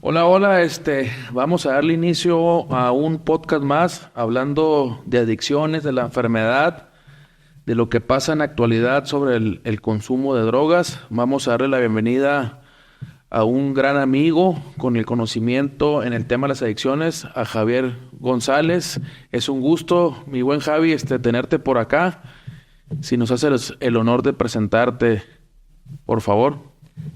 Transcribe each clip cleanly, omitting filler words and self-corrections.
Hola, hola, vamos a darle inicio a un podcast más hablando de adicciones, de la enfermedad, de lo que pasa en la actualidad sobre el consumo de drogas. Vamos a darle la bienvenida a un gran amigo con el conocimiento en el tema de las adicciones, a Javier González. Es un gusto, mi buen Javi, tenerte por acá. Si nos haces el honor de presentarte, por favor.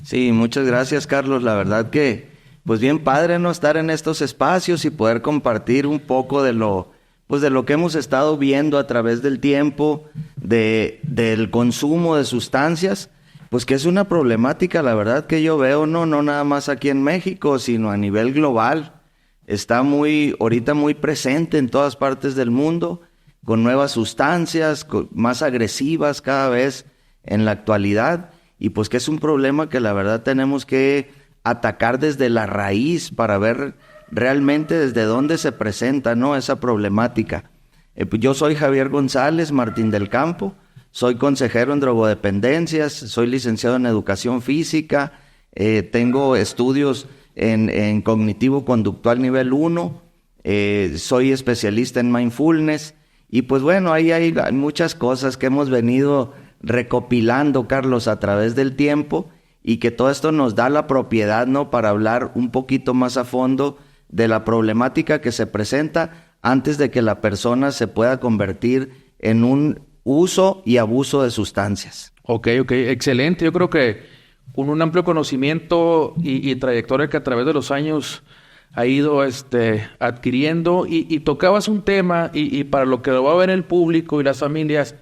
Sí, muchas gracias, Carlos. La verdad que, pues bien padre, ¿no? Estar en estos espacios y poder compartir un poco de lo que hemos estado viendo a través del tiempo, del consumo de sustancias, pues que es una problemática, la verdad que yo veo, no nada más aquí en México, sino a nivel global. Está ahorita muy presente en todas partes del mundo, con nuevas sustancias, más agresivas cada vez en la actualidad. Y pues que es un problema que la verdad tenemos que atacar desde la raíz para ver realmente desde dónde se presenta, ¿no?, esa problemática. Pues yo soy Javier González Martín del Campo, soy consejero en drogodependencias, soy licenciado en educación física, tengo estudios en cognitivo-conductual nivel 1, soy especialista en mindfulness y pues bueno, ahí hay muchas cosas que hemos venido recopilando, Carlos, a través del tiempo y que todo esto nos da la propiedad, ¿no?, para hablar un poquito más a fondo de la problemática que se presenta antes de que la persona se pueda convertir en un uso y abuso de sustancias. Ok, excelente. Yo creo que con un amplio conocimiento y trayectoria que a través de los años ha ido adquiriendo y tocabas un tema y para lo que lo va a ver el público y las familias,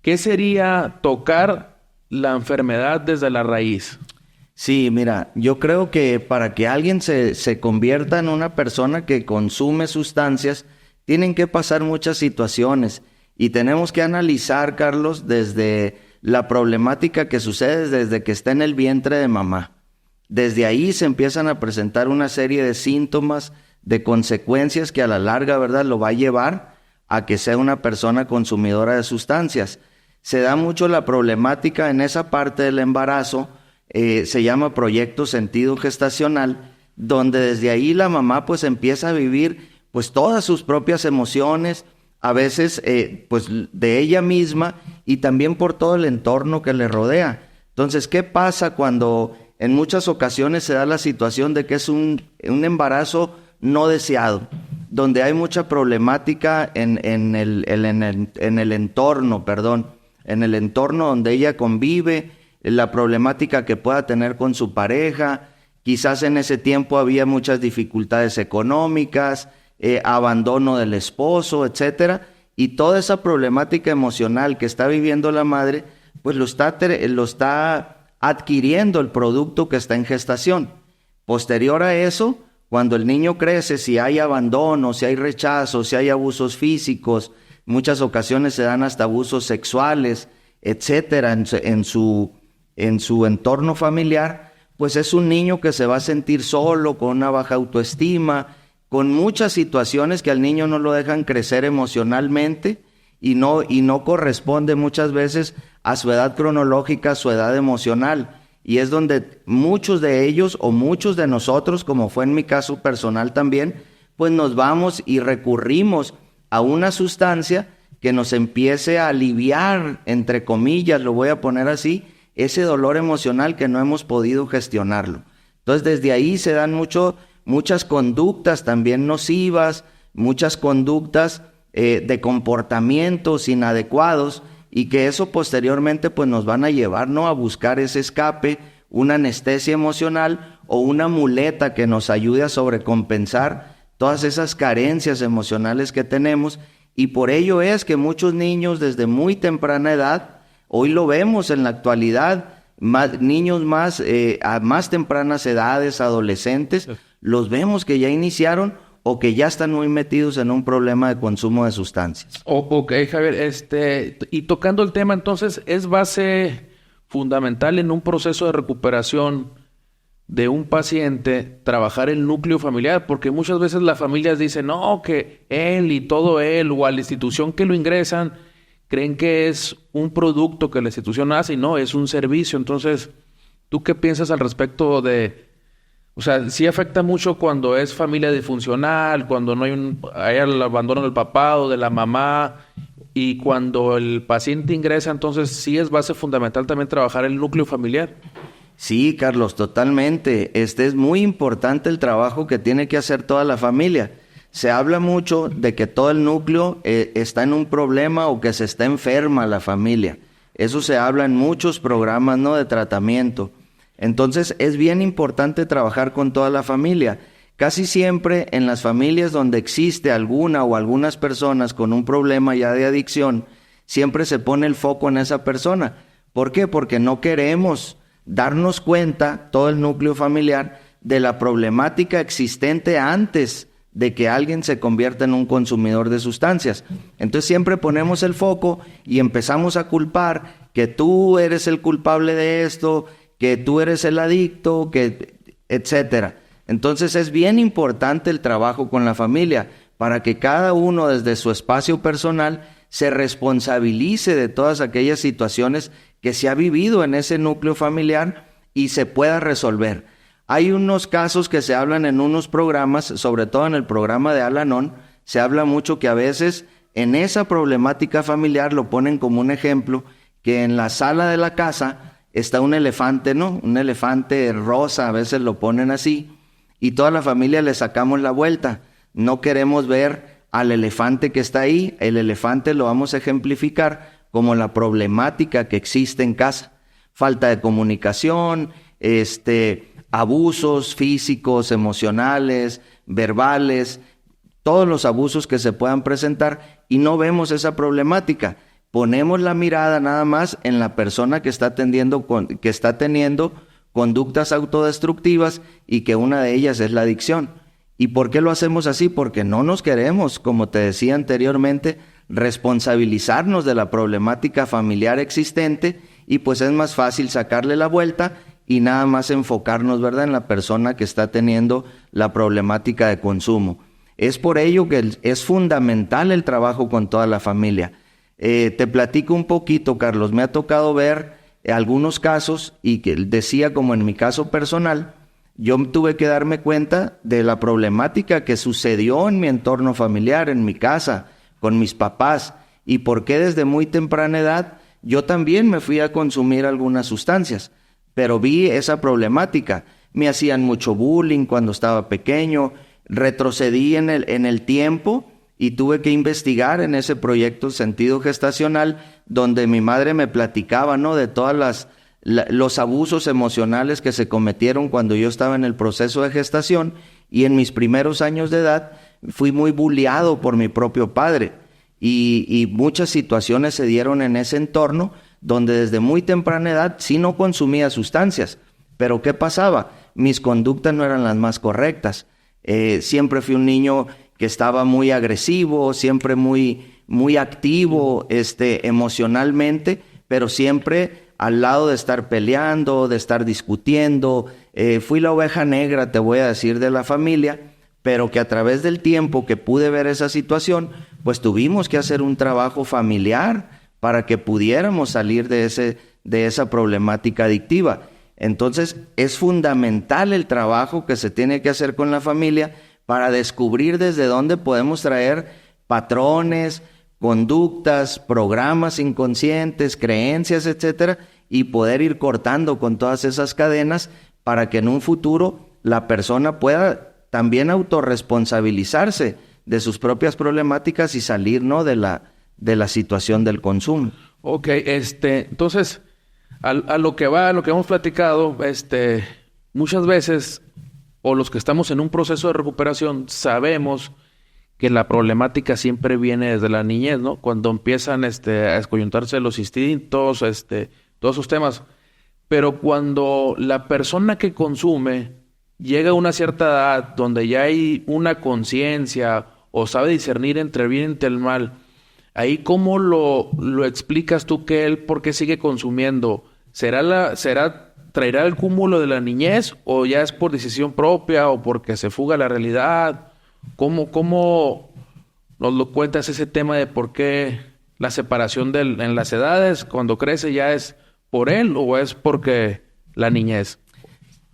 ¿qué sería tocar la enfermedad desde la raíz? Sí, mira, yo creo que para que alguien se convierta en una persona que consume sustancias, tienen que pasar muchas situaciones y tenemos que analizar, Carlos, desde la problemática que sucede desde que está en el vientre de mamá. Desde ahí se empiezan a presentar una serie de síntomas, de consecuencias que a la larga, ¿verdad?, lo va a llevar a que sea una persona consumidora de sustancias. Se da mucho la problemática en esa parte del embarazo, se llama proyecto sentido gestacional, donde desde ahí la mamá pues empieza a vivir pues todas sus propias emociones, a veces pues de ella misma y también por todo el entorno que le rodea. Entonces, ¿qué pasa cuando en muchas ocasiones se da la situación de que es un embarazo no deseado, donde hay mucha problemática en el entorno, en el entorno donde ella convive, la problemática que pueda tener con su pareja? Quizás en ese tiempo había muchas dificultades económicas, abandono del esposo, etcétera, y toda esa problemática emocional que está viviendo la madre, pues lo está adquiriendo el producto que está en gestación. Posterior a eso, cuando el niño crece, si hay abandono, si hay rechazo, si hay abusos físicos, muchas ocasiones se dan hasta abusos sexuales, etcétera, en su entorno familiar, pues es un niño que se va a sentir solo, con una baja autoestima, con muchas situaciones que al niño no lo dejan crecer emocionalmente y no corresponde muchas veces a su edad cronológica, a su edad emocional. Y es donde muchos de ellos o muchos de nosotros, como fue en mi caso personal también, pues nos vamos y recurrimos a una sustancia que nos empiece a aliviar, entre comillas, lo voy a poner así, ese dolor emocional que no hemos podido gestionarlo. Entonces desde ahí se dan muchas conductas también nocivas, muchas conductas de comportamientos inadecuados y que eso posteriormente pues nos van a llevar, ¿no?, a buscar ese escape, una anestesia emocional o una muleta que nos ayude a sobrecompensar todas esas carencias emocionales que tenemos. Y por ello es que muchos niños desde muy temprana edad, hoy lo vemos en la actualidad, niños a más tempranas edades, adolescentes, los vemos que ya iniciaron o que ya están muy metidos en un problema de consumo de sustancias. Ok, Javier, y tocando el tema, entonces, ¿es base fundamental en un proceso de recuperación de un paciente trabajar el núcleo familiar? Porque muchas veces las familias dicen, no, que él y todo él o a la institución que lo ingresan creen que es un producto que la institución hace y no, es un servicio. Entonces, ¿tú qué piensas al respecto O sea, sí afecta mucho cuando es familia disfuncional, cuando no hay el abandono del papá o de la mamá, y cuando el paciente ingresa, entonces sí es base fundamental también trabajar el núcleo familiar. Sí, Carlos, totalmente. Es muy importante el trabajo que tiene que hacer toda la familia. Se habla mucho de que todo el núcleo está en un problema o que se está enferma la familia. Eso se habla en muchos programas, ¿no?, de tratamiento. Entonces es bien importante trabajar con toda la familia. Casi siempre en las familias donde existe alguna o algunas personas con un problema ya de adicción, siempre se pone el foco en esa persona. ¿Por qué? Porque no queremos darnos cuenta, todo el núcleo familiar, de la problemática existente antes de que alguien se convierta en un consumidor de sustancias. Entonces siempre ponemos el foco y empezamos a culpar que tú eres el culpable de esto, que tú eres el adicto, que etcétera. Entonces es bien importante el trabajo con la familia para que cada uno desde su espacio personal se responsabilice de todas aquellas situaciones que se ha vivido en ese núcleo familiar y se pueda resolver. Hay unos casos que se hablan en unos programas, sobre todo en el programa de Al-Anon, se habla mucho que a veces en esa problemática familiar lo ponen como un ejemplo, que en la sala de la casa está un elefante, ¿no? Un elefante rosa, a veces lo ponen así, y toda la familia le sacamos la vuelta. No queremos ver al elefante que está ahí. El elefante lo vamos a ejemplificar como la problemática que existe en casa. Falta de comunicación, abusos físicos, emocionales, verbales, todos los abusos que se puedan presentar, y no vemos esa problemática. Ponemos la mirada nada más en la persona que está teniendo conductas autodestructivas y que una de ellas es la adicción. ¿Y por qué lo hacemos así? Porque no nos queremos, como te decía anteriormente, responsabilizarnos de la problemática familiar existente, y pues es más fácil sacarle la vuelta y nada más enfocarnos, ¿verdad?, en la persona que está teniendo la problemática de consumo. Es por ello que es fundamental el trabajo con toda la familia. Te platico un poquito, Carlos. Me ha tocado ver algunos casos, y que decía, como en mi caso personal, yo tuve que darme cuenta de la problemática que sucedió en mi entorno familiar, en mi casa, con mis papás, y por qué desde muy temprana edad yo también me fui a consumir algunas sustancias, pero vi esa problemática. Me hacían mucho bullying cuando estaba pequeño, retrocedí en el tiempo y tuve que investigar en ese proyecto Sentido Gestacional, donde mi madre me platicaba, ¿no?, de todas los abusos emocionales que se cometieron cuando yo estaba en el proceso de gestación, y en mis primeros años de edad fui muy bulliado por mi propio padre, y muchas situaciones se dieron en ese entorno donde desde muy temprana edad sí no consumía sustancias, pero ¿qué pasaba? Mis conductas no eran las más correctas. Siempre fui un niño que estaba muy agresivo, siempre muy activo emocionalmente, pero siempre al lado de estar peleando, de estar discutiendo. Fui la oveja negra, te voy a decir, de la familia, pero que a través del tiempo que pude ver esa situación, pues tuvimos que hacer un trabajo familiar para que pudiéramos salir de esa problemática adictiva. Entonces es fundamental el trabajo que se tiene que hacer con la familia para descubrir desde dónde podemos traer patrones, conductas, programas inconscientes, creencias, etcétera, y poder ir cortando con todas esas cadenas para que en un futuro la persona pueda también autorresponsabilizarse de sus propias problemáticas y salir, ¿no?, de la situación del consumo. Ok, entonces, a lo que hemos platicado, muchas veces, o los que estamos en un proceso de recuperación, sabemos que la problemática siempre viene desde la niñez, ¿no? Cuando empiezan a descoyuntarse los instintos, todos esos temas. Pero cuando la persona que consume llega a una cierta edad donde ya hay una conciencia o sabe discernir entre el bien y entre el mal, ahí ¿cómo lo explicas tú que él por qué sigue consumiendo? ¿Traerá el cúmulo de la niñez o ya es por decisión propia o porque se fuga la realidad? ¿Cómo nos lo cuentas ese tema de por qué la separación en las edades cuando crece ya es por él o es porque la niñez?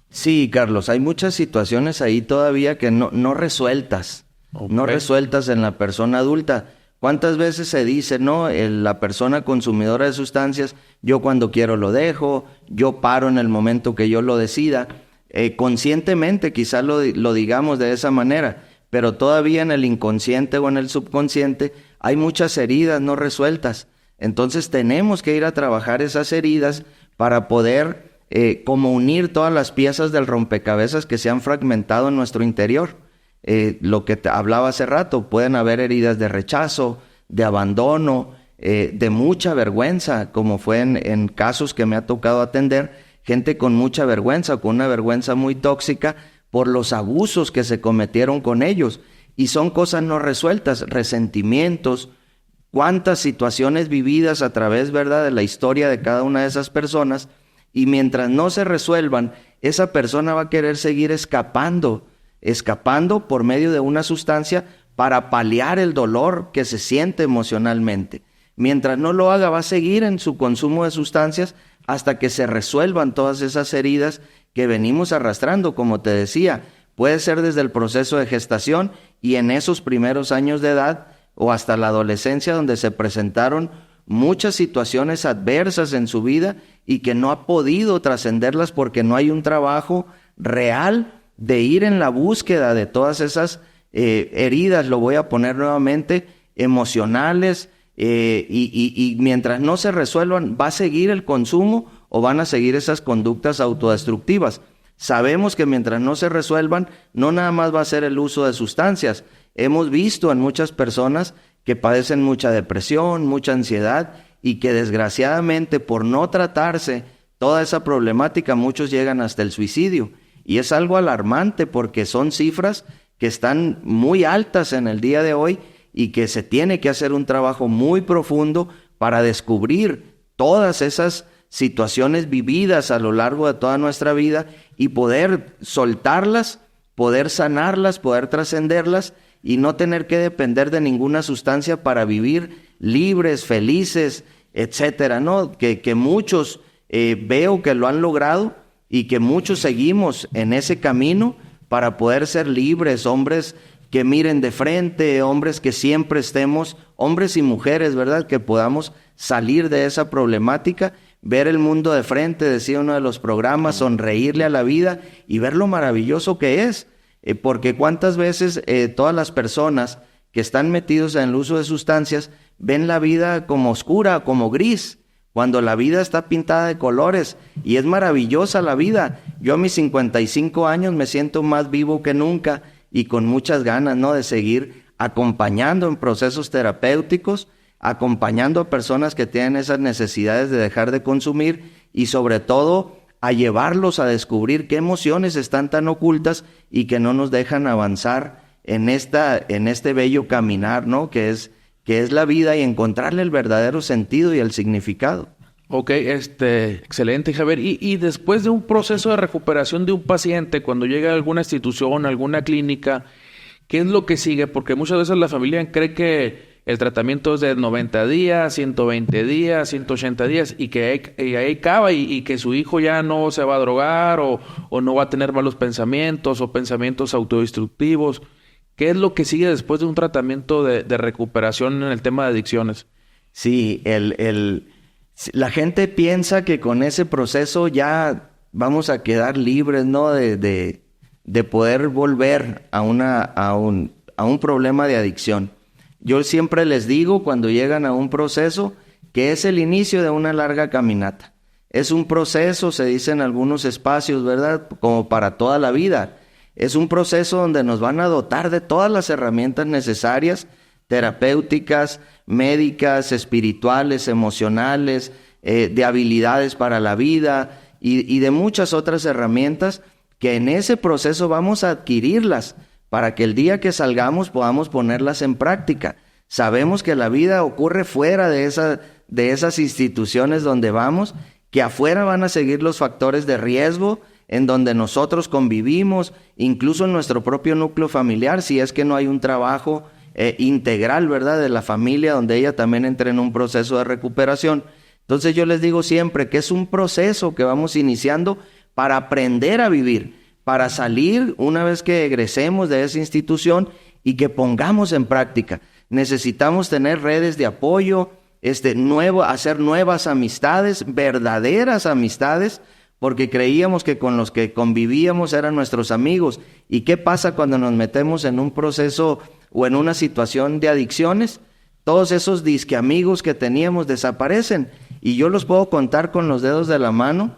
Sí, Carlos, hay muchas situaciones ahí todavía que no resueltas, no resueltas en la persona adulta. ¿Cuántas veces se dice, no, la persona consumidora de sustancias, yo cuando quiero lo dejo, yo paro en el momento que yo lo decida? Conscientemente quizás lo digamos de esa manera, pero todavía en el inconsciente o en el subconsciente hay muchas heridas no resueltas. Entonces tenemos que ir a trabajar esas heridas para poder como unir todas las piezas del rompecabezas que se han fragmentado en nuestro interior. Lo que te hablaba hace rato, pueden haber heridas de rechazo, de abandono, de mucha vergüenza, como fue en casos que me ha tocado atender, gente con mucha vergüenza, con una vergüenza muy tóxica por los abusos que se cometieron con ellos. Y son cosas no resueltas, resentimientos, cuántas situaciones vividas a través, ¿verdad?, de la historia de cada una de esas personas. Y mientras no se resuelvan, esa persona va a querer seguir escapando por medio de una sustancia para paliar el dolor que se siente emocionalmente. Mientras no lo haga, va a seguir en su consumo de sustancias hasta que se resuelvan todas esas heridas que venimos arrastrando. Como te decía, puede ser desde el proceso de gestación y en esos primeros años de edad o hasta la adolescencia, donde se presentaron muchas situaciones adversas en su vida y que no ha podido trascenderlas porque no hay un trabajo real de ir en la búsqueda de todas esas heridas, lo voy a poner nuevamente, emocionales, y mientras no se resuelvan, ¿va a seguir el consumo o van a seguir esas conductas autodestructivas? Sabemos que mientras no se resuelvan, no nada más va a ser el uso de sustancias. Hemos visto en muchas personas que padecen mucha depresión, mucha ansiedad, y que desgraciadamente por no tratarse toda esa problemática, muchos llegan hasta el suicidio. Y es algo alarmante porque son cifras que están muy altas en el día de hoy y que se tiene que hacer un trabajo muy profundo para descubrir todas esas situaciones vividas a lo largo de toda nuestra vida y poder soltarlas, poder sanarlas, poder trascenderlas y no tener que depender de ninguna sustancia para vivir libres, felices, etcétera, ¿no? Que muchos veo que lo han logrado y que muchos seguimos en ese camino para poder ser libres, hombres que miren de frente, hombres que siempre estemos, hombres y mujeres, ¿verdad?, que podamos salir de esa problemática, ver el mundo de frente, decía uno de los programas, sonreírle a la vida y ver lo maravilloso que es, porque cuántas veces todas las personas que están metidos en el uso de sustancias ven la vida como oscura, como gris, cuando la vida está pintada de colores y es maravillosa la vida. Yo a mis 55 años me siento más vivo que nunca y con muchas ganas, ¿no?, de seguir acompañando en procesos terapéuticos, acompañando a personas que tienen esas necesidades de dejar de consumir y sobre todo a llevarlos a descubrir qué emociones están tan ocultas y que no nos dejan avanzar en este bello caminar, ¿no?, que es la vida, y encontrarle el verdadero sentido y el significado. Ok, excelente, Javier. Y después de un proceso de recuperación de un paciente, cuando llega a alguna institución, alguna clínica, ¿qué es lo que sigue? Porque muchas veces la familia cree que el tratamiento es de 90 días, 120 días, 180 días, y que ahí acaba, y que su hijo ya no se va a drogar, o no va a tener malos pensamientos, o pensamientos autodestructivos. ¿Qué es lo que sigue después de un tratamiento de recuperación en el tema de adicciones? Sí, la gente piensa que con ese proceso ya vamos a quedar libres, ¿no?, de poder volver a un problema de adicción. Yo siempre les digo cuando llegan a un proceso que es el inicio de una larga caminata. Es un proceso, se dice en algunos espacios, ¿verdad?, como para toda la vida. Es un proceso donde nos van a dotar de todas las herramientas necesarias, terapéuticas, médicas, espirituales, emocionales, de habilidades para la vida y de muchas otras herramientas que en ese proceso vamos a adquirirlas para que el día que salgamos podamos ponerlas en práctica. Sabemos que la vida ocurre fuera de esas instituciones donde vamos, que afuera van a seguir los factores de riesgo en donde nosotros convivimos, incluso en nuestro propio núcleo familiar, si es que no hay un trabajo integral, ¿verdad?, de la familia, donde ella también entre en un proceso de recuperación. Entonces yo les digo siempre que es un proceso que vamos iniciando para aprender a vivir, para salir una vez que egresemos de esa institución y que pongamos en práctica. Necesitamos tener redes de apoyo, hacer nuevas amistades, verdaderas amistades, porque creíamos que con los que convivíamos eran nuestros amigos. ¿Y qué pasa cuando nos metemos en un proceso o en una situación de adicciones? Todos esos disque amigos que teníamos desaparecen, y yo los puedo contar con los dedos de la mano,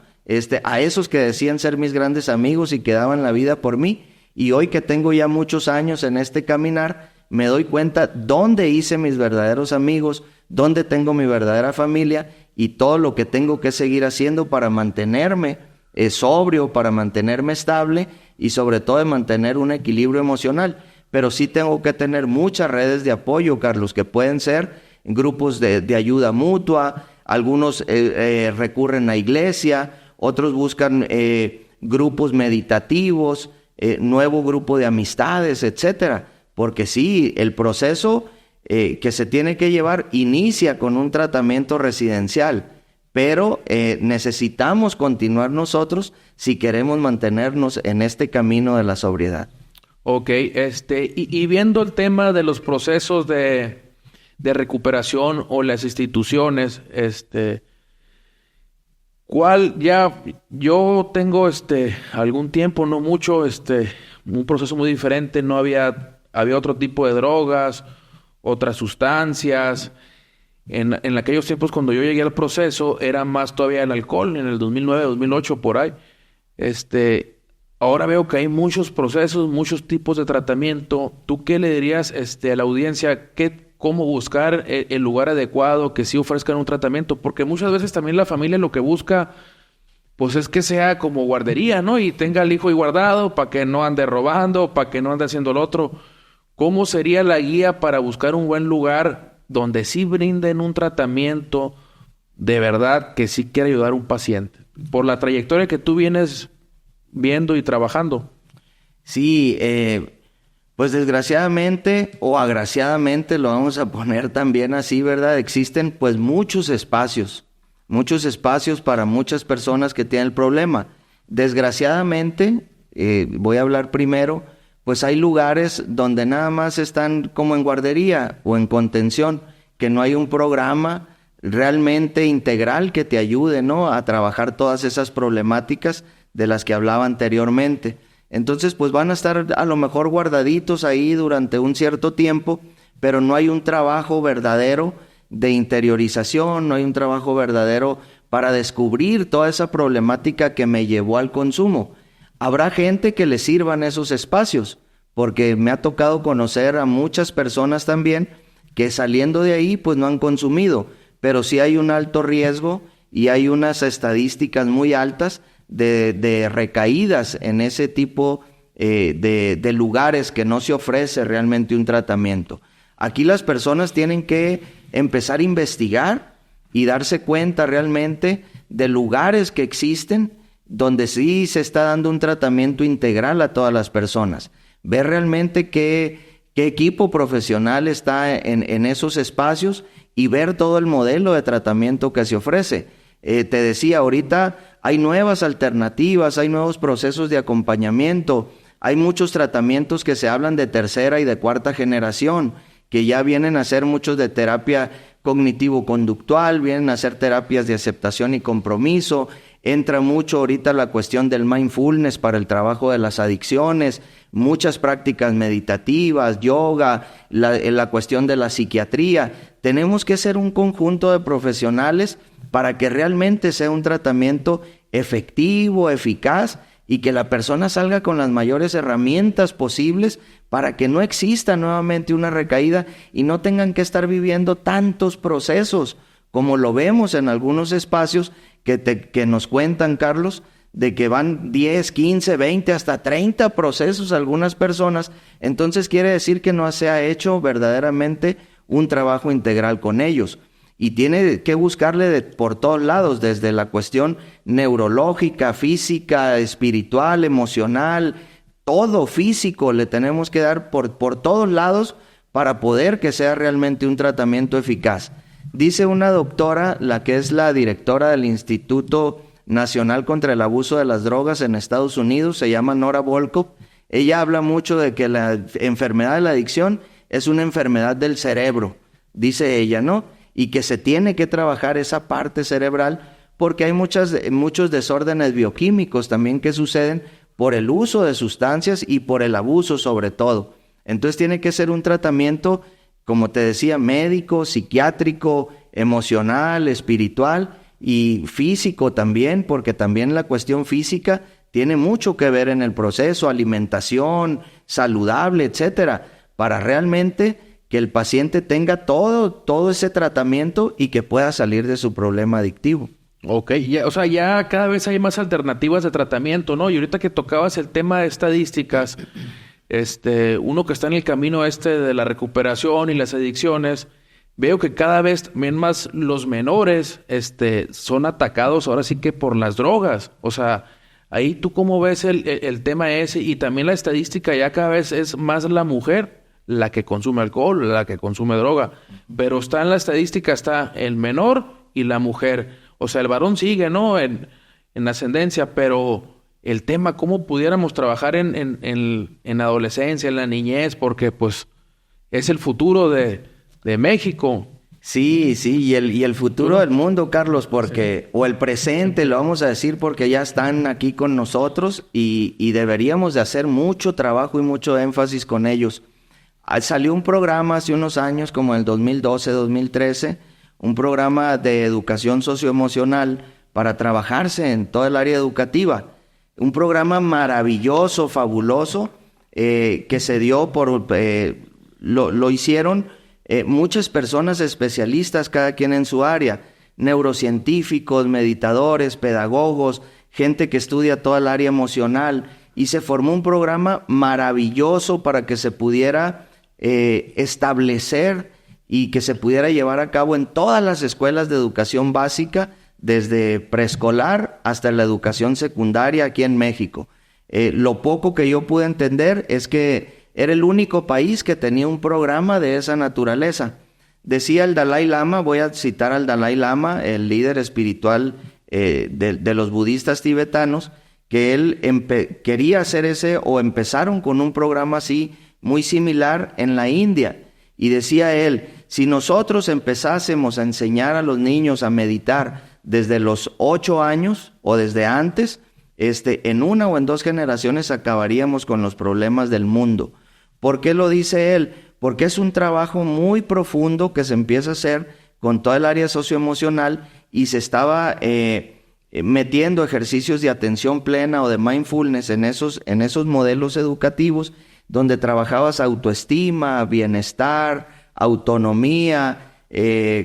a esos que decían ser mis grandes amigos y que daban la vida por mí. Y hoy que tengo ya muchos años en este caminar, me doy cuenta dónde hice mis verdaderos amigos, dónde tengo mi verdadera familia, y todo lo que tengo que seguir haciendo para mantenerme sobrio, para mantenerme estable y sobre todo de mantener un equilibrio emocional. Pero sí tengo que tener muchas redes de apoyo, Carlos, que pueden ser grupos de ayuda mutua. Algunos recurren a iglesia, otros buscan grupos meditativos, nuevo grupo de amistades, etcétera. Porque sí, el proceso que se tiene que llevar inicia con un tratamiento residencial, pero necesitamos continuar nosotros si queremos mantenernos en este camino de la sobriedad. Ok, y viendo el tema de los procesos de recuperación o las instituciones, yo tengo algún tiempo, no mucho, un proceso muy diferente, había otro tipo de drogas, otras sustancias. En aquellos tiempos cuando yo llegué al proceso era más todavía el alcohol, en el 2009, 2008 por ahí. Ahora veo que hay muchos procesos, muchos tipos de tratamiento. ¿Tú qué le dirías a la audiencia? ¿Cómo buscar el lugar adecuado que sí ofrezcan un tratamiento? Porque muchas veces también la familia lo que busca pues es que sea como guardería, ¿no? Y tenga al hijo ahí guardado para que no ande robando, para que no ande haciendo lo otro. ¿Cómo sería la guía para buscar un buen lugar donde sí brinden un tratamiento de verdad que sí quiera ayudar a un paciente? Por la trayectoria que tú vienes viendo y trabajando. Sí, pues desgraciadamente o agraciadamente, lo vamos a poner también así, ¿verdad? Existen pues muchos espacios para muchas personas que tienen el problema. Desgraciadamente, voy a hablar primero, pues hay lugares donde nada más están como en guardería o en contención, que no hay un programa realmente integral que te ayude, ¿no?, a trabajar todas esas problemáticas de las que hablaba anteriormente. Entonces, pues van a estar a lo mejor guardaditos ahí durante un cierto tiempo, pero no hay un trabajo verdadero de interiorización, no hay un trabajo verdadero para descubrir toda esa problemática que me llevó al consumo. Habrá gente que le sirvan esos espacios, porque me ha tocado conocer a muchas personas también que saliendo de ahí pues no han consumido, pero sí hay un alto riesgo y hay unas estadísticas muy altas de recaídas en ese tipo de lugares que no se ofrece realmente un tratamiento. Aquí las personas tienen que empezar a investigar y darse cuenta realmente de lugares que existen donde sí se está dando un tratamiento integral a todas las personas. Ver realmente qué equipo profesional está en esos espacios y ver todo el modelo de tratamiento que se ofrece. Te decía, ahorita hay nuevas alternativas, hay nuevos procesos de acompañamiento, hay muchos tratamientos que se hablan de tercera y de cuarta generación, que ya vienen a ser muchos de terapia cognitivo-conductual, vienen a ser terapias de aceptación y compromiso. Entra mucho ahorita la cuestión del mindfulness para el trabajo de las adicciones, muchas prácticas meditativas, yoga, la cuestión de la psiquiatría. Tenemos que ser un conjunto de profesionales para que realmente sea un tratamiento efectivo, eficaz, y que la persona salga con las mayores herramientas posibles para que no exista nuevamente una recaída y no tengan que estar viviendo tantos procesos como lo vemos en algunos espacios que nos cuentan, Carlos, de que van 10, 15, 20, hasta 30 procesos algunas personas. Entonces quiere decir que no se ha hecho verdaderamente un trabajo integral con ellos. Y tiene que buscarle por todos lados, desde la cuestión neurológica, física, espiritual, emocional, todo físico le tenemos que dar por todos lados para poder que sea realmente un tratamiento eficaz. Dice una doctora, la que es la directora del Instituto nacional contra el abuso de las drogas en Estados Unidos, se llama Nora Volkow. Ella habla mucho de que la enfermedad de la adicción es una enfermedad del cerebro, dice ella, ¿no? Y que se tiene que trabajar esa parte cerebral porque hay muchos desórdenes bioquímicos también que suceden por el uso de sustancias y por el abuso sobre todo. Entonces tiene que ser un tratamiento, como te decía, médico, psiquiátrico, emocional, espiritual y físico también, porque también la cuestión física tiene mucho que ver en el proceso, alimentación saludable, etcétera, para realmente que el paciente tenga todo ese tratamiento y que pueda salir de su problema adictivo. Ok, ya, o sea, ya cada vez hay más alternativas de tratamiento, ¿no? Y ahorita que tocabas el tema de estadísticas, uno que está en el camino de la recuperación y las adicciones, veo que cada vez más los menores, son atacados ahora sí que por las drogas. O sea, ahí tú cómo ves el tema ese, y también la estadística ya cada vez es más la mujer la que consume alcohol, la que consume droga, pero está en la estadística, está el menor y la mujer. O sea, el varón sigue, ¿no? En ascendencia, pero el tema, ¿cómo pudiéramos trabajar en adolescencia, en la niñez? Porque, pues, es el futuro de México. Sí, y el futuro del mundo, Carlos, porque, o el presente, lo vamos a decir, porque ya están aquí con nosotros y deberíamos de hacer mucho trabajo y mucho énfasis con ellos. Salió un programa hace unos años, como en el 2012, 2013, un programa de educación socioemocional para trabajarse en toda el área educativa. Un programa maravilloso, fabuloso, que se dio lo hicieron muchas personas especialistas, cada quien en su área, neurocientíficos, meditadores, pedagogos, gente que estudia toda el área emocional, y se formó un programa maravilloso para que se pudiera establecer y que se pudiera llevar a cabo en todas las escuelas de educación básica, desde preescolar hasta la educación secundaria aquí en México. Lo poco que yo pude entender es que era el único país que tenía un programa de esa naturaleza. Decía el Dalai Lama, voy a citar al Dalai Lama, el líder espiritual de los budistas tibetanos, que él quería hacer empezaron con un programa así, muy similar en la India. Y decía él, si nosotros empezásemos a enseñar a los niños a meditar desde los 8 años o desde antes, en 1 o en 2 generaciones acabaríamos con los problemas del mundo. ¿Por qué lo dice él? Porque es un trabajo muy profundo que se empieza a hacer con toda el área socioemocional, y se estaba metiendo ejercicios de atención plena o de mindfulness en esos modelos educativos, donde trabajabas autoestima, bienestar, autonomía,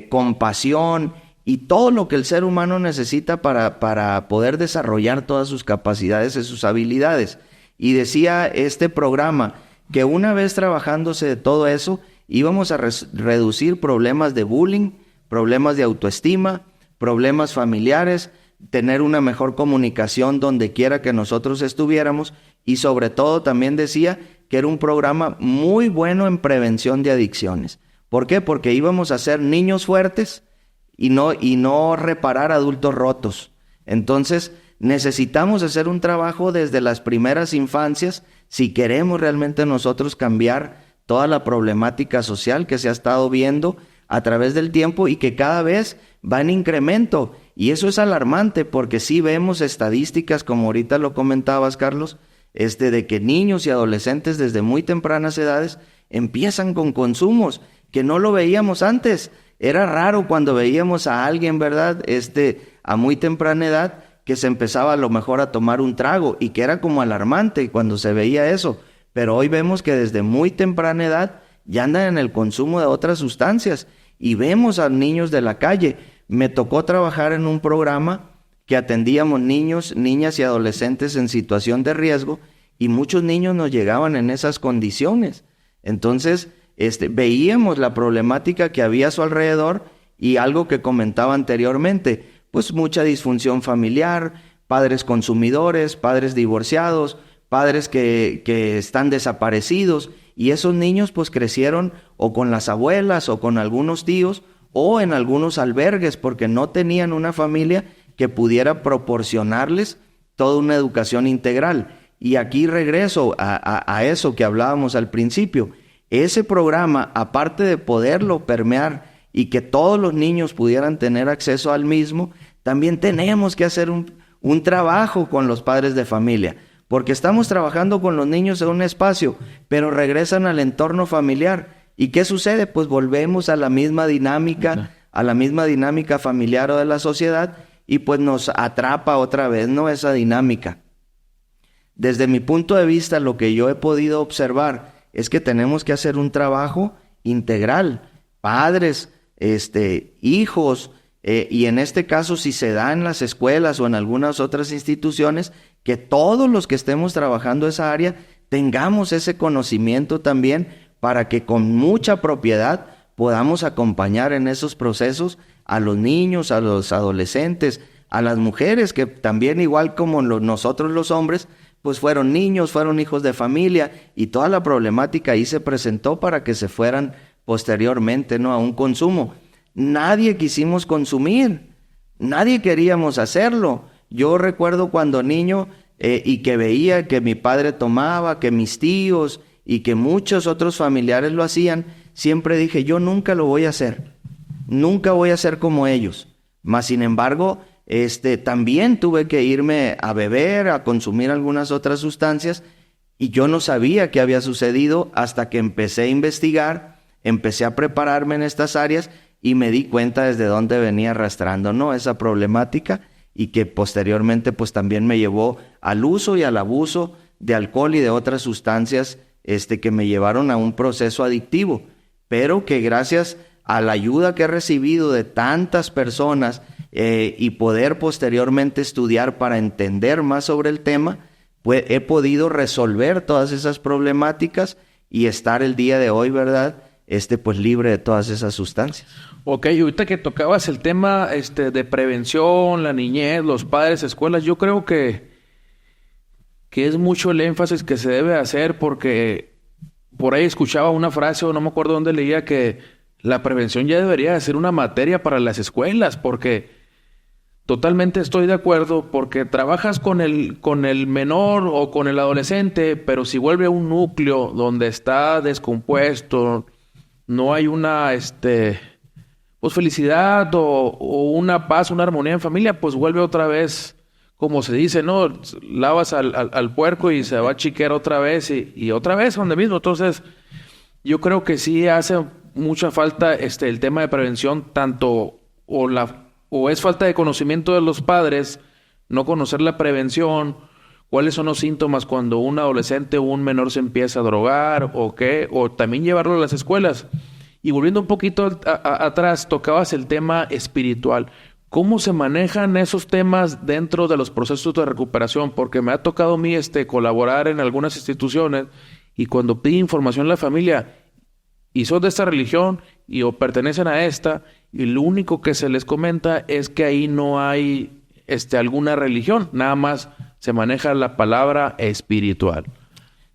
compasión y todo lo que el ser humano necesita para poder desarrollar todas sus capacidades y sus habilidades. Y decía este programa que una vez trabajándose de todo eso, íbamos a reducir problemas de bullying, problemas de autoestima, problemas familiares, tener una mejor comunicación donde quiera que nosotros estuviéramos, y sobre todo también decía que era un programa muy bueno en prevención de adicciones. ¿Por qué? Porque íbamos a ser niños fuertes y no reparar adultos rotos. Entonces necesitamos hacer un trabajo desde las primeras infancias si queremos realmente nosotros cambiar toda la problemática social que se ha estado viendo a través del tiempo y que cada vez va en incremento. Y eso es alarmante, porque sí vemos estadísticas, como ahorita lo comentabas, Carlos, de que niños y adolescentes desde muy tempranas edades empiezan con consumos que no lo veíamos antes. Era raro cuando veíamos a alguien, ¿verdad?, a muy temprana edad, que se empezaba a lo mejor a tomar un trago, y que era como alarmante cuando se veía eso. Pero hoy vemos que desde muy temprana edad ya andan en el consumo de otras sustancias, y vemos a niños de la calle. Me tocó trabajar en un programa que atendíamos niños, niñas y adolescentes en situación de riesgo, y muchos niños nos llegaban en esas condiciones. Entonces, veíamos la problemática que había a su alrededor, y algo que comentaba anteriormente, pues mucha disfunción familiar, padres consumidores, padres divorciados, padres que están desaparecidos, y esos niños pues crecieron o con las abuelas o con algunos tíos o en algunos albergues, porque no tenían una familia que pudiera proporcionarles toda una educación integral. Y aquí regreso a eso que hablábamos al principio. Ese programa, aparte de poderlo permear y que todos los niños pudieran tener acceso al mismo, también tenemos que hacer un trabajo con los padres de familia, porque estamos trabajando con los niños en un espacio, pero regresan al entorno familiar. ¿Y qué sucede? Pues volvemos a la misma dinámica, familiar o de la sociedad, y pues nos atrapa otra vez, ¿no? Esa dinámica. Desde mi punto de vista, lo que yo he podido observar es que tenemos que hacer un trabajo integral, padres, hijos, y en este caso, si se da en las escuelas o en algunas otras instituciones, que todos los que estemos trabajando esa área tengamos ese conocimiento también, para que con mucha propiedad podamos acompañar en esos procesos a los niños, a los adolescentes, a las mujeres que también, igual como nosotros los hombres, pues fueron niños, fueron hijos de familia, y toda la problemática ahí se presentó para que se fueran posteriormente, ¿no?, a un consumo. Nadie quisimos consumir, nadie queríamos hacerlo. Yo recuerdo cuando niño y que veía que mi padre tomaba, que mis tíos y que muchos otros familiares lo hacían, siempre dije, yo nunca lo voy a hacer, nunca voy a ser como ellos. Mas sin embargo, también tuve que irme a beber, a consumir algunas otras sustancias, y yo no sabía qué había sucedido hasta que empecé a investigar, empecé a prepararme en estas áreas y me di cuenta desde dónde venía arrastrando, ¿no?, esa problemática, y que posteriormente pues también me llevó al uso y al abuso de alcohol y de otras sustancias que me llevaron a un proceso adictivo, pero que gracias a la ayuda que he recibido de tantas personas y poder posteriormente estudiar para entender más sobre el tema, pues he podido resolver todas esas problemáticas y estar el día de hoy, ¿verdad?, pues libre de todas esas sustancias. Ok, y ahorita que tocabas el tema de prevención, la niñez, los padres, escuelas, yo creo que es mucho el énfasis que se debe hacer, porque por ahí escuchaba una frase, o no me acuerdo dónde leía, que la prevención ya debería de ser una materia para las escuelas, porque totalmente estoy de acuerdo, porque trabajas con el menor o con el adolescente, pero si vuelve a un núcleo donde está descompuesto, no hay una pues felicidad o una paz, una armonía en familia, pues vuelve otra vez, como se dice, ¿no? Lavas al puerco y se va a chiquear otra vez y otra vez donde mismo. Entonces, yo creo que sí hace mucha falta el tema de prevención, tanto o es falta de conocimiento de los padres, no conocer la prevención, cuáles son los síntomas cuando un adolescente o un menor se empieza a drogar o también llevarlo a las escuelas. Y volviendo un poquito atrás, tocabas el tema espiritual. ¿Cómo se manejan esos temas dentro de los procesos de recuperación? Porque me ha tocado a mí colaborar en algunas instituciones, y cuando pide información a la familia y son de esta religión o pertenecen a esta, y lo único que se les comenta es que ahí no hay alguna religión, nada más se maneja la palabra espiritual.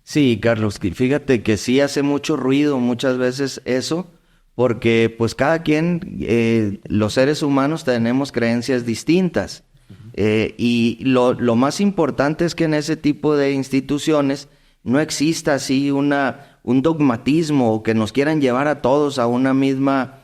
Sí, Carlos, fíjate que sí hace mucho ruido muchas veces eso, porque pues cada quien, los seres humanos tenemos creencias distintas. Y lo más importante es que en ese tipo de instituciones no exista así un dogmatismo, o que nos quieran llevar a todos a una misma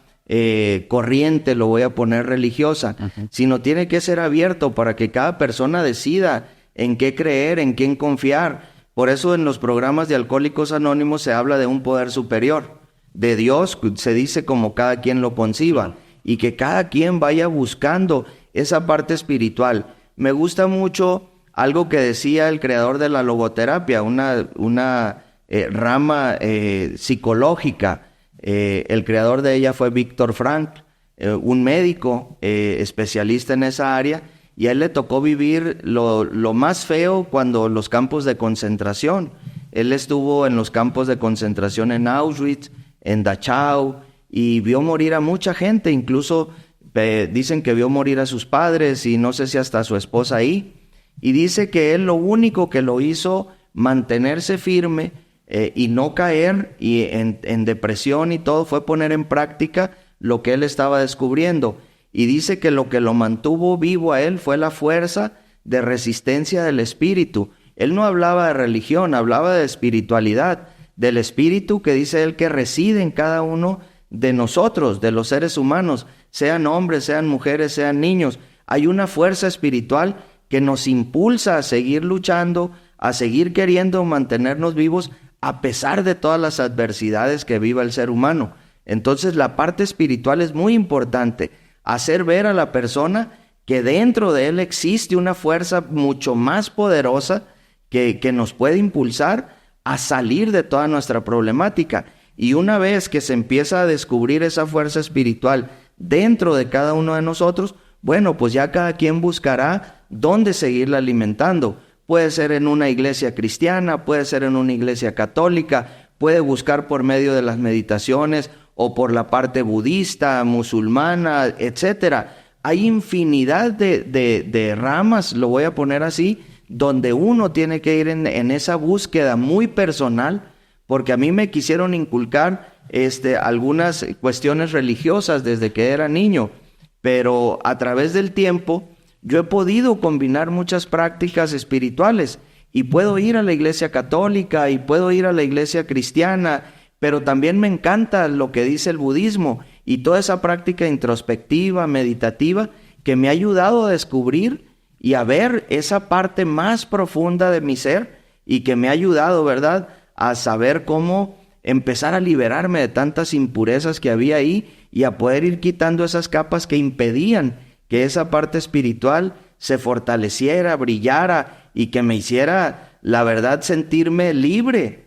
corriente, lo voy a poner religiosa, sino tiene que ser abierto para que cada persona decida en qué creer, en quién confiar. Por eso en los programas de Alcohólicos Anónimos se habla de un poder superior, de Dios, se dice como cada quien lo conciba, y que cada quien vaya buscando esa parte espiritual. Me gusta mucho algo que decía el creador de la logoterapia, una rama psicológica. El creador de ella fue Viktor Frankl, un médico especialista en esa área, y a él le tocó vivir lo más feo cuando los campos de concentración. Él estuvo en los campos de concentración en Auschwitz, en Dachau, y vio morir a mucha gente, incluso dicen que vio morir a sus padres y no sé si hasta a su esposa ahí, y dice que él lo único que lo hizo mantenerse firme y no caer en depresión y todo, fue poner en práctica lo que él estaba descubriendo. y dice que lo que lo mantuvo vivo a él fue la fuerza de resistencia del espíritu. Él no hablaba de religión, hablaba de espiritualidad, del espíritu que dice él que reside en cada uno de nosotros, de los seres humanos, sean hombres, sean mujeres, sean niños. Hay una fuerza espiritual que nos impulsa a seguir luchando, a seguir queriendo mantenernos vivos a pesar de todas las adversidades que viva el ser humano. Entonces la parte espiritual es muy importante, hacer ver a la persona que dentro de él existe una fuerza mucho más poderosa que nos puede impulsar a salir de toda nuestra problemática. Y una vez que se empieza a descubrir esa fuerza espiritual dentro de cada uno de nosotros, bueno, pues ya cada quien buscará dónde seguirla alimentando. Puede ser en una iglesia cristiana, puede ser en una iglesia católica, puede buscar por medio de las meditaciones o por la parte budista, musulmana, etcétera. Hay infinidad de ramas, lo voy a poner así, donde uno tiene que ir en esa búsqueda muy personal, porque a mí me quisieron inculcar algunas cuestiones religiosas desde que era niño, pero a través del tiempo yo he podido combinar muchas prácticas espirituales y puedo ir a la iglesia católica y puedo ir a la iglesia cristiana, pero también me encanta lo que dice el budismo y toda esa práctica introspectiva, meditativa, que me ha ayudado a descubrir y a ver esa parte más profunda de mi ser y que me ha ayudado, ¿verdad?, a saber cómo empezar a liberarme de tantas impurezas que había ahí y a poder ir quitando esas capas que impedían que esa parte espiritual se fortaleciera, brillara y que me hiciera, la verdad, sentirme libre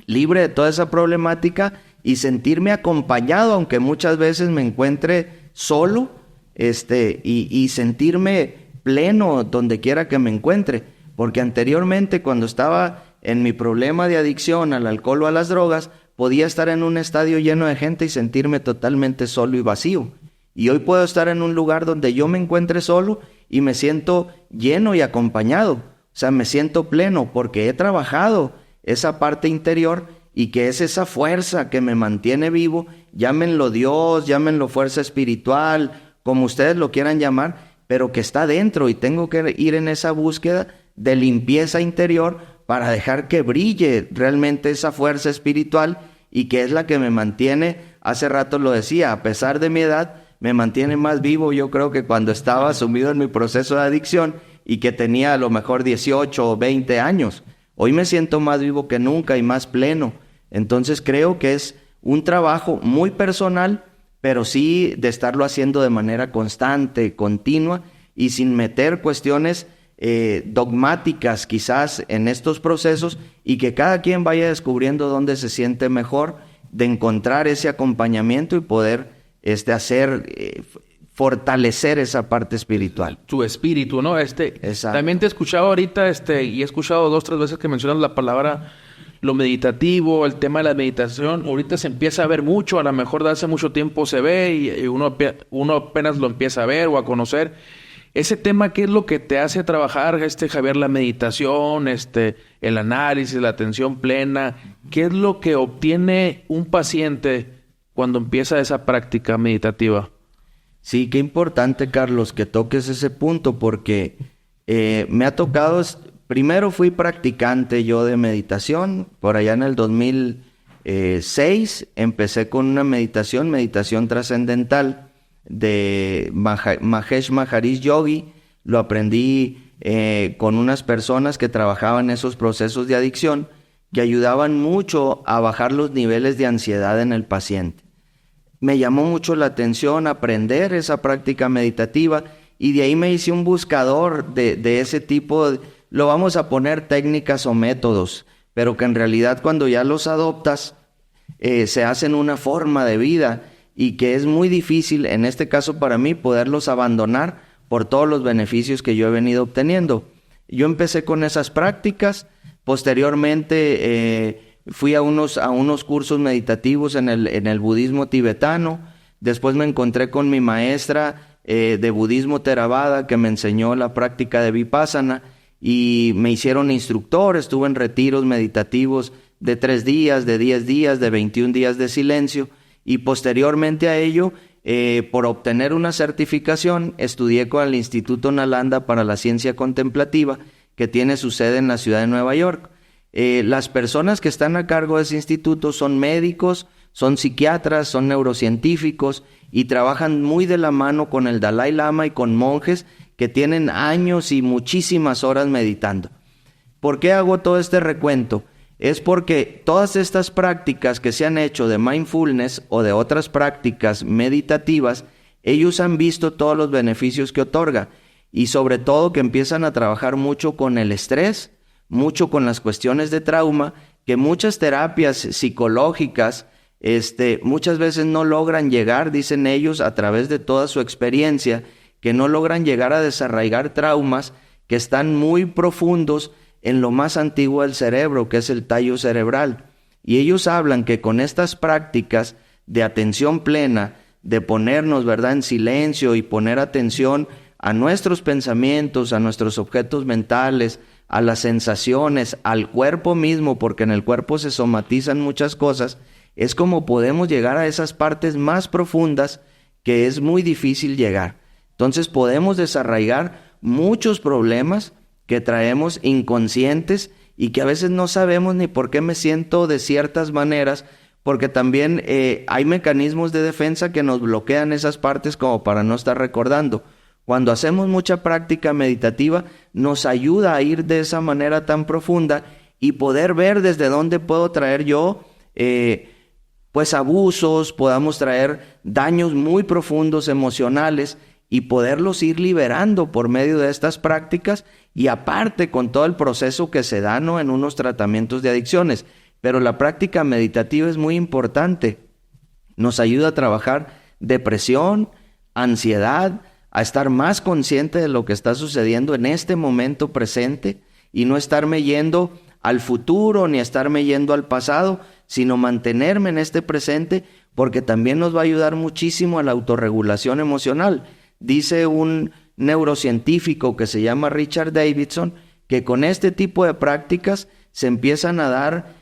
de toda esa problemática y sentirme acompañado, aunque muchas veces me encuentre solo, y sentirme pleno donde quiera que me encuentre, porque anteriormente cuando estaba en mi problema de adicción al alcohol o a las drogas, podía estar en un estadio lleno de gente y sentirme totalmente solo y vacío. Y hoy puedo estar en un lugar donde yo me encuentre solo y me siento lleno y acompañado. O sea, me siento pleno porque he trabajado esa parte interior y que es esa fuerza que me mantiene vivo. Llámenlo Dios, llámenlo fuerza espiritual, como ustedes lo quieran llamar, pero que está dentro y tengo que ir en esa búsqueda de limpieza interior para dejar que brille realmente esa fuerza espiritual y que es la que me mantiene, hace rato lo decía, a pesar de mi edad, me mantiene más vivo, yo creo, que cuando estaba sumido en mi proceso de adicción y que tenía a lo mejor 18 o 20 años. Hoy me siento más vivo que nunca y más pleno. Entonces creo que es un trabajo muy personal, pero sí de estarlo haciendo de manera constante, continua y sin meter cuestiones dogmáticas quizás en estos procesos, y que cada quien vaya descubriendo dónde se siente mejor, de encontrar ese acompañamiento y poder fortalecer esa parte espiritual. Tu espíritu, ¿no? Exacto. También te he escuchado ahorita, y he escuchado 2 o 3 veces que mencionas la palabra lo meditativo, el tema de la meditación. Ahorita se empieza a ver mucho, a lo mejor de hace mucho tiempo se ve y uno apenas lo empieza a ver o a conocer. Ese tema, ¿qué es lo que te hace trabajar, Javier? La meditación, el análisis, la atención plena. ¿Qué es lo que obtiene un paciente cuando empieza esa práctica meditativa? Sí, qué importante, Carlos, que toques ese punto, porque me ha tocado. Primero fui practicante yo de meditación, por allá en el 2006 empecé con una meditación trascendental de Mahesh Maharishi Yogi. Lo aprendí con unas personas que trabajaban esos procesos de adicción, que ayudaban mucho a bajar los niveles de ansiedad en el paciente. Me llamó mucho la atención aprender esa práctica meditativa y de ahí me hice un buscador de ese tipo lo vamos a poner técnicas o métodos, pero que en realidad cuando ya los adoptas se hacen una forma de vida y que es muy difícil, en este caso para mí, poderlos abandonar por todos los beneficios que yo he venido obteniendo. Yo empecé con esas prácticas, posteriormente fui a unos cursos meditativos en el budismo tibetano. Después me encontré con mi maestra de budismo Theravada, que me enseñó la práctica de Vipassana y me hicieron instructor. Estuve en retiros meditativos de 3 días, de 10 días, de 21 días de silencio, y posteriormente a ello por obtener una certificación, estudié con el Instituto Nalanda para la Ciencia Contemplativa, que tiene su sede en la ciudad de Nueva York. Las personas que están a cargo de ese instituto son médicos, son psiquiatras, son neurocientíficos y trabajan muy de la mano con el Dalai Lama y con monjes que tienen años y muchísimas horas meditando. ¿Por qué hago todo este recuento? Es porque todas estas prácticas que se han hecho de mindfulness o de otras prácticas meditativas, ellos han visto todos los beneficios que otorga y sobre todo que empiezan a trabajar mucho con el estrés, mucho con las cuestiones de trauma, que muchas terapias psicológicas muchas veces no logran llegar, dicen ellos, a través de toda su experiencia, que no logran llegar a desarraigar traumas que están muy profundos en lo más antiguo del cerebro, que es el tallo cerebral. Y ellos hablan que con estas prácticas de atención plena, de ponernos, ¿verdad?, en silencio y poner atención a nuestros pensamientos, a nuestros objetos mentales, a las sensaciones, al cuerpo mismo, porque en el cuerpo se somatizan muchas cosas, es como podemos llegar a esas partes más profundas que es muy difícil llegar. Entonces podemos desarraigar muchos problemas que traemos inconscientes y que a veces no sabemos ni por qué me siento de ciertas maneras, porque también hay mecanismos de defensa que nos bloquean esas partes como para no estar recordando. Cuando hacemos mucha práctica meditativa, nos ayuda a ir de esa manera tan profunda y poder ver desde dónde puedo traer yo pues abusos, podamos traer daños muy profundos emocionales y poderlos ir liberando por medio de estas prácticas y aparte con todo el proceso que se da, ¿no?, en unos tratamientos de adicciones. Pero la práctica meditativa es muy importante. Nos ayuda a trabajar depresión, ansiedad, a estar más consciente de lo que está sucediendo en este momento presente y no estarme yendo al futuro ni estarme yendo al pasado, sino mantenerme en este presente, porque también nos va a ayudar muchísimo a la autorregulación emocional. Dice un neurocientífico que se llama Richard Davidson que con este tipo de prácticas se empiezan a dar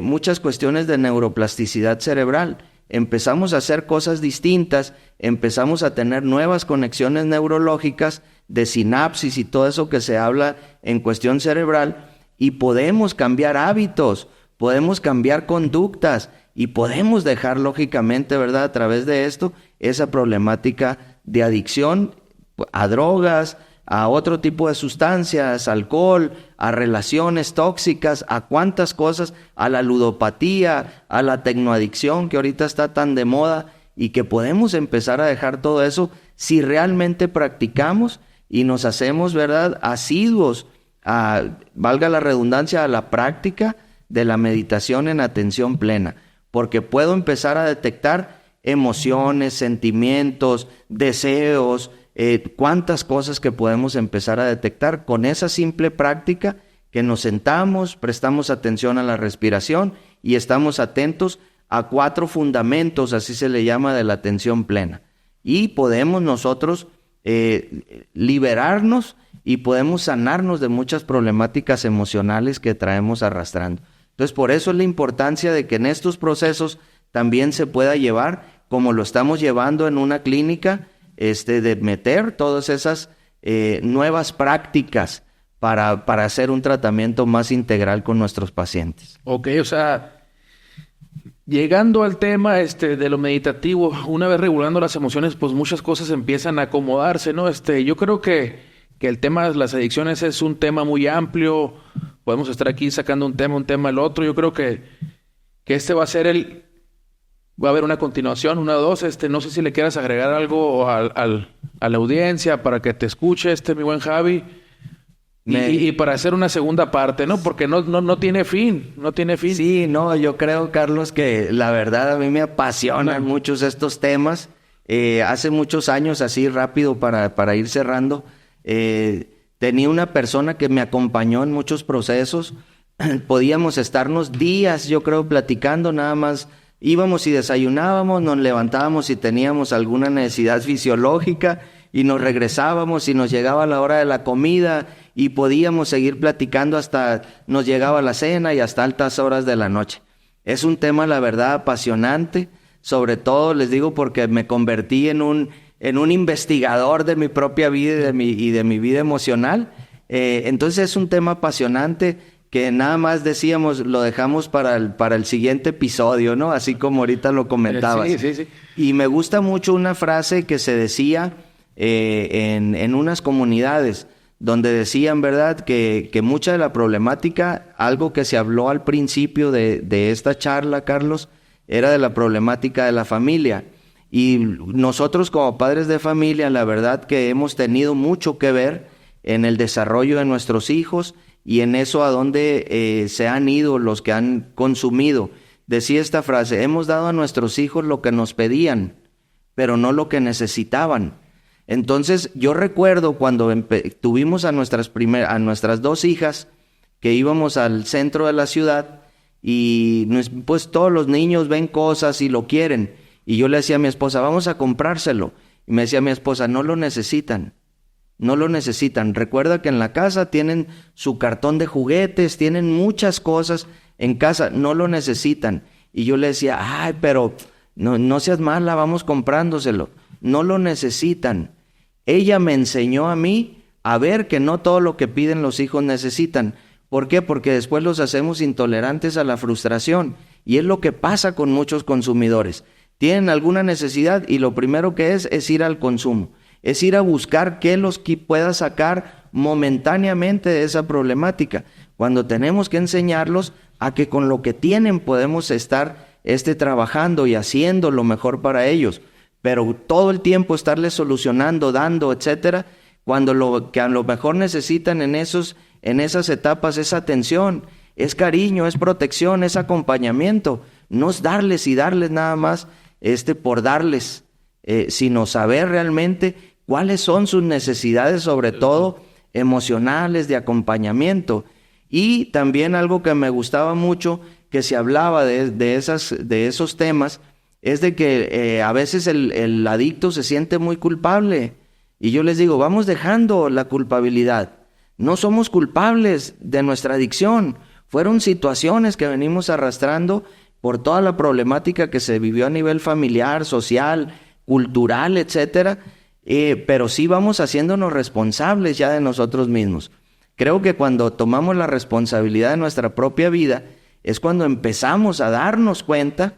muchas cuestiones de neuroplasticidad cerebral. Empezamos a hacer cosas distintas, empezamos a tener nuevas conexiones neurológicas de sinapsis y todo eso que se habla en cuestión cerebral, y podemos cambiar hábitos, podemos cambiar conductas y podemos dejar lógicamente, ¿verdad?, a través de esto, esa problemática de adicción a drogas, a otro tipo de sustancias, alcohol, a relaciones tóxicas, a cuántas cosas, a la ludopatía, a la tecnoadicción que ahorita está tan de moda, y que podemos empezar a dejar todo eso si realmente practicamos y nos hacemos, ¿verdad?, asiduos valga la redundancia, a la práctica de la meditación en atención plena, porque puedo empezar a detectar emociones, sentimientos, deseos, cuántas cosas que podemos empezar a detectar con esa simple práctica, que nos sentamos, prestamos atención a la respiración y estamos atentos a 4 fundamentos, así se le llama, de la atención plena. Y podemos nosotros liberarnos y podemos sanarnos de muchas problemáticas emocionales que traemos arrastrando. Entonces, por eso es la importancia de que en estos procesos también se pueda llevar, como lo estamos llevando en una clínica, de meter todas esas nuevas prácticas para hacer un tratamiento más integral con nuestros pacientes. Ok, o sea, llegando al tema de lo meditativo, una vez regulando las emociones, pues muchas cosas empiezan a acomodarse, ¿no? Yo creo que el tema de las adicciones es un tema muy amplio. Podemos estar aquí sacando un tema el otro. Yo creo que va a ser va a haber una continuación, una o dos. No sé si le quieras agregar algo a la audiencia para que te escuche, mi buen Javi. Y para hacer una segunda parte, ¿no? Porque no tiene fin, no tiene fin. Sí, no, yo creo, Carlos, que la verdad a mí me apasionan muchos estos temas. Hace muchos años, así rápido para ir cerrando, tenía una persona que me acompañó en muchos procesos. Podíamos estarnos días, yo creo, platicando, nada más íbamos y desayunábamos, nos levantábamos y teníamos alguna necesidad fisiológica y nos regresábamos y nos llegaba la hora de la comida y podíamos seguir platicando hasta nos llegaba la cena y hasta altas horas de la noche. Es un tema, la verdad, apasionante, sobre todo les digo porque me convertí en un investigador de mi propia vida y de mi vida emocional. Entonces es un tema apasionante que nada más decíamos, lo dejamos para el siguiente episodio, ¿no? Así como ahorita lo comentabas. Sí. Y me gusta mucho una frase que se decía en unas comunidades, donde decían, ¿verdad?, que mucha de la problemática, algo que se habló al principio de esta charla, Carlos, era de la problemática de la familia. Y nosotros como padres de familia, la verdad que hemos tenido mucho que ver en el desarrollo de nuestros hijos y en eso a donde se han ido los que han consumido. Decía esta frase: hemos dado a nuestros hijos lo que nos pedían, pero no lo que necesitaban. Entonces yo recuerdo cuando tuvimos a nuestras dos hijas, que íbamos al centro de la ciudad y pues todos los niños ven cosas y lo quieren. Y yo le decía a mi esposa, vamos a comprárselo. Y me decía mi esposa, no lo necesitan. No lo necesitan. Recuerda que en la casa tienen su cartón de juguetes, tienen muchas cosas en casa, no lo necesitan. Y yo le decía, ay, pero no seas mala, vamos comprándoselo. No lo necesitan. Ella me enseñó a mí a ver que no todo lo que piden los hijos necesitan. ¿Por qué? Porque después los hacemos intolerantes a la frustración. Y es lo que pasa con muchos consumidores. Tienen alguna necesidad y lo primero que es ir al consumo. Es ir a buscar qué los pueda sacar momentáneamente de esa problemática. Cuando tenemos que enseñarlos a que con lo que tienen podemos estar trabajando y haciendo lo mejor para ellos. Pero todo el tiempo estarles solucionando, dando, etcétera, cuando lo que a lo mejor necesitan en esas etapas es atención, es cariño, es protección, es acompañamiento. No es darles y darles nada más por darles, sino saber realmente cuáles son sus necesidades, sobre todo emocionales, de acompañamiento. Y también algo que me gustaba mucho, que se hablaba de esos temas, es de que a veces el adicto se siente muy culpable. Y yo les digo, vamos dejando la culpabilidad. No somos culpables de nuestra adicción. Fueron situaciones que venimos arrastrando por toda la problemática que se vivió a nivel familiar, social, cultural, etcétera. Pero sí vamos haciéndonos responsables ya de nosotros mismos. Creo que cuando tomamos la responsabilidad de nuestra propia vida, es cuando empezamos a darnos cuenta,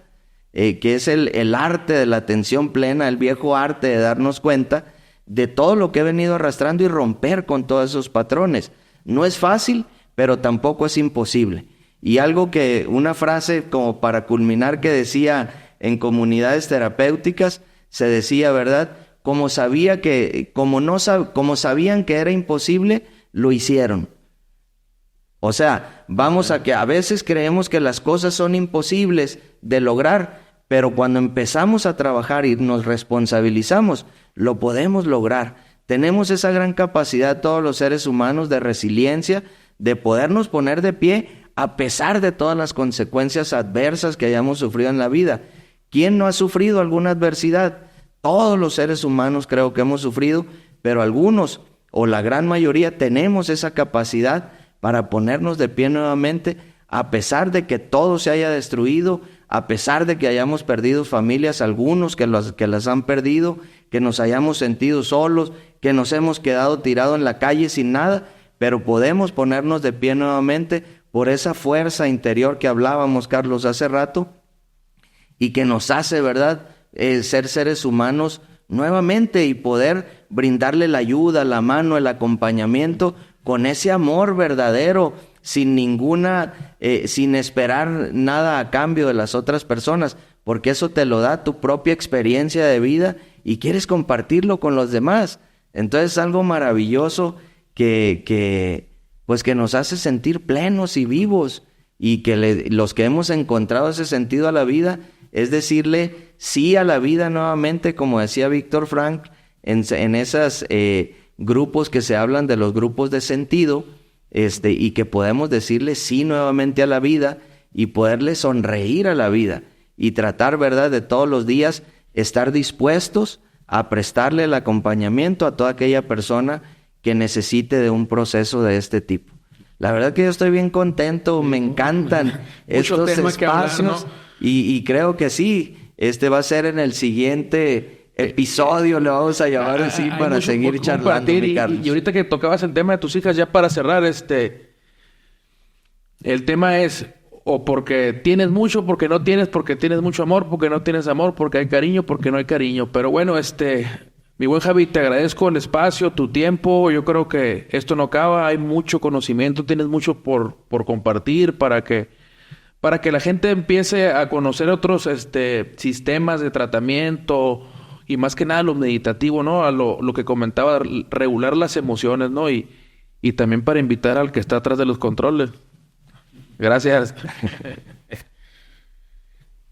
que es el arte de la atención plena, el viejo arte de darnos cuenta de todo lo que he venido arrastrando y romper con todos esos patrones. No es fácil, pero tampoco es imposible. Y una frase como para culminar que decía en comunidades terapéuticas, se decía, ¿verdad? Como sabían que era imposible, lo hicieron. O sea, vamos a que a veces creemos que las cosas son imposibles de lograr, pero cuando empezamos a trabajar y nos responsabilizamos, lo podemos lograr. Tenemos esa gran capacidad todos los seres humanos de resiliencia, de podernos poner de pie a pesar de todas las consecuencias adversas que hayamos sufrido en la vida. ¿Quién no ha sufrido alguna adversidad? Todos los seres humanos creo que hemos sufrido, pero algunos o la gran mayoría tenemos esa capacidad para ponernos de pie nuevamente, a pesar de que todo se haya destruido, a pesar de que hayamos perdido familias, algunos que las han perdido, que nos hayamos sentido solos, que nos hemos quedado tirados en la calle sin nada, pero podemos ponernos de pie nuevamente por esa fuerza interior que hablábamos, Carlos, hace rato, y que nos hace, ¿verdad?, ser seres humanos nuevamente y poder brindarle la ayuda, la mano, el acompañamiento con ese amor verdadero, sin esperar nada a cambio de las otras personas, porque eso te lo da tu propia experiencia de vida y quieres compartirlo con los demás. Entonces es algo maravilloso que nos hace sentir plenos y vivos, y que los que hemos encontrado ese sentido a la vida es decirle sí a la vida nuevamente, como decía Víctor Frank, en esos grupos que se hablan de los grupos de sentido, y que podemos decirle sí nuevamente a la vida y poderle sonreír a la vida y tratar, ¿verdad?, de todos los días estar dispuestos a prestarle el acompañamiento a toda aquella persona que necesite de un proceso de este tipo. La verdad que yo estoy bien contento, me encantan estos espacios, ¿no? Y creo que sí, Este va a ser en el siguiente episodio, le vamos a llamar así, para seguir charlando, mi Carlos. Y ahorita que tocabas el tema de tus hijas, ya para cerrar, el tema es o porque tienes mucho, porque no tienes, porque tienes mucho amor, porque no tienes amor, porque hay cariño, porque no hay cariño. Pero bueno, mi buen Javi, te agradezco el espacio, tu tiempo. Yo creo que esto no acaba, hay mucho conocimiento, tienes mucho por compartir para que la gente empiece a conocer otros sistemas de tratamiento y más que nada lo meditativo, ¿no? A lo que comentaba, regular las emociones, ¿no? Y también para invitar al que está atrás de los controles. Gracias.